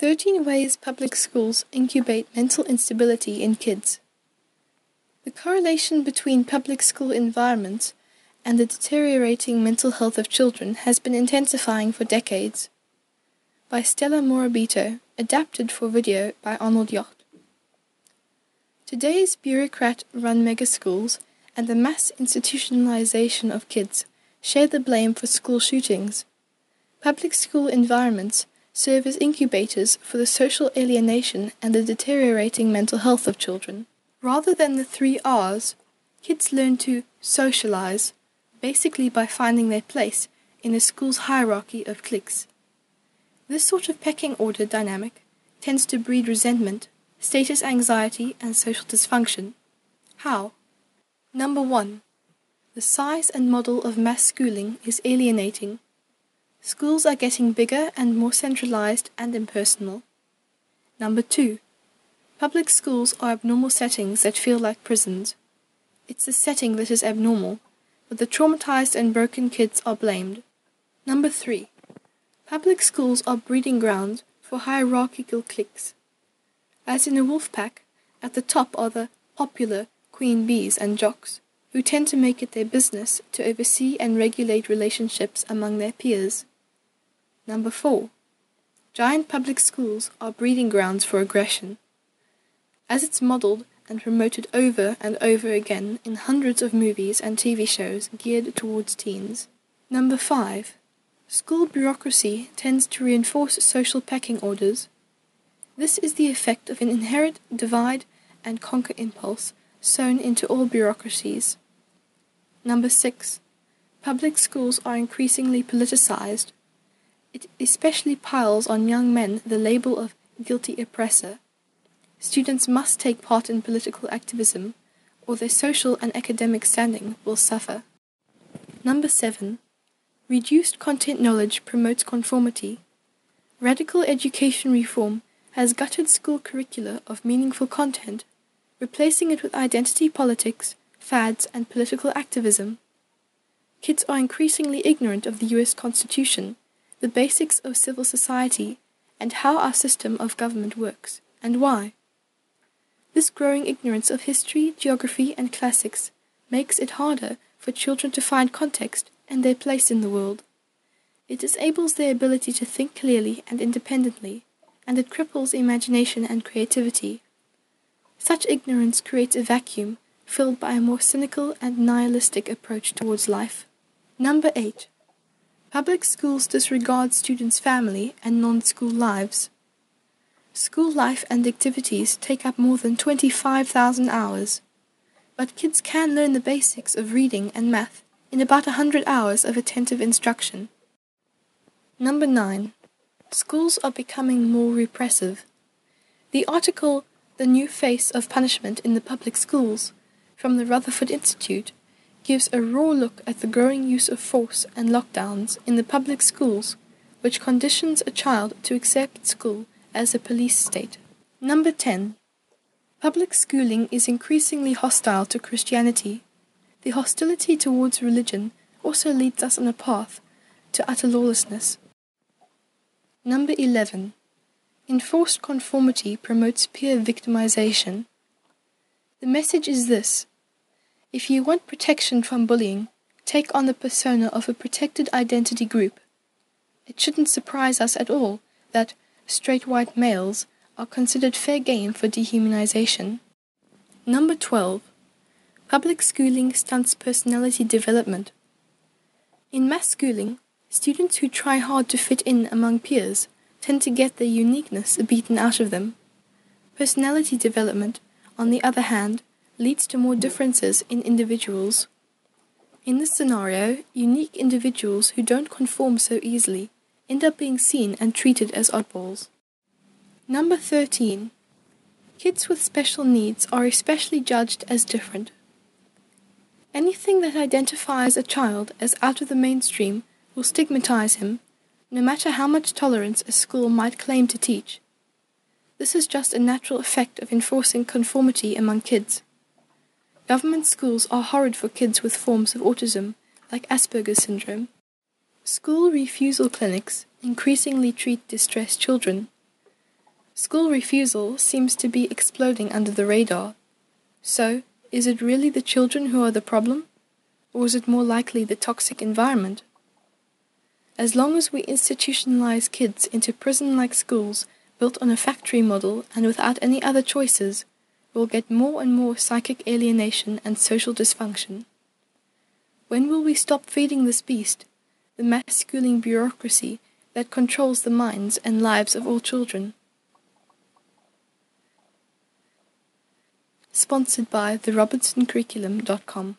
13 ways public schools incubate mental instability in kids. The correlation between public school environments and the deteriorating mental health of children has been intensifying for decades. By Stella Morabito, adapted for video by Arnold Yacht. Today's bureaucrat-run megaschools and the mass institutionalization of kids share the blame for school shootings. Public school environments serve as incubators for the social alienation and the deteriorating mental health of children. Rather than the 3 R's, kids learn to socialize, basically by finding their place in the school's hierarchy of cliques. This sort of pecking order dynamic tends to breed resentment, status anxiety, and social dysfunction. How? Number 1. The size and model of mass schooling is alienating. Schools are getting bigger and more centralized and impersonal. Number 2. Public schools are abnormal settings that feel like prisons. It's the setting that is abnormal, but the traumatized and broken kids are blamed. Number 3. Public schools are breeding grounds for hierarchical cliques. As in a wolf pack, at the top are the popular queen bees and jocks, who tend to make it their business to oversee and regulate relationships among their peers. Number 4. Giant public schools are breeding grounds for aggression. As it's modeled and promoted over and over again in hundreds of movies and TV shows geared towards teens. Number 5. School bureaucracy tends to reinforce social pecking orders. This is the effect of an inherent divide and conquer impulse sewn into all bureaucracies. Number 6. Public schools are increasingly politicized. It especially piles on young men the label of guilty oppressor. Students must take part in political activism, or their social and academic standing will suffer. Number 7. Reduced content knowledge promotes conformity. Radical education reform has gutted school curricula of meaningful content, replacing it with identity politics, fads, and political activism. Kids are increasingly ignorant of the US Constitution, the basics of civil society, and how our system of government works, and why. This growing ignorance of history, geography, and classics makes it harder for children to find context and their place in the world. It disables their ability to think clearly and independently, and it cripples imagination and creativity. Such ignorance creates a vacuum filled by a more cynical and nihilistic approach towards life. Number 8. Public schools disregard students' family and non-school lives. School life and activities take up more than 25,000 hours, but kids can learn the basics of reading and math in about 100 hours of attentive instruction. Number 9. Schools are becoming more repressive. The article, "The New Face of Punishment in the Public Schools," from the Rutherford Institute, gives a raw look at the growing use of force and lockdowns in the public schools, which conditions a child to accept school as a police state. Number 10. Public schooling is increasingly hostile to Christianity. The hostility towards religion also leads us on a path to utter lawlessness. Number 11. Enforced conformity promotes peer victimization. The message is this: if you want protection from bullying, take on the persona of a protected identity group. It shouldn't surprise us at all that straight white males are considered fair game for dehumanization. Number 12. Public schooling stunts personality development. In mass schooling, students who try hard to fit in among peers tend to get their uniqueness beaten out of them. Personality development, on the other hand, leads to more differences in individuals. In this scenario, unique individuals who don't conform so easily end up being seen and treated as oddballs. Number 13. Kids with special needs are especially judged as different. Anything that identifies a child as out of the mainstream will stigmatize him, no matter how much tolerance a school might claim to teach. This is just a natural effect of enforcing conformity among kids. Government schools are horrid for kids with forms of autism, like Asperger's syndrome. School refusal clinics increasingly treat distressed children. School refusal seems to be exploding under the radar. So, is it really the children who are the problem? Or is it more likely the toxic environment? As long as we institutionalize kids into prison-like schools built on a factory model and without any other choices, we'll get more and more psychic alienation and social dysfunction. When will we stop feeding this beast, the mass schooling bureaucracy that controls the minds and lives of all children? Sponsored by therobertsoncurriculum.com.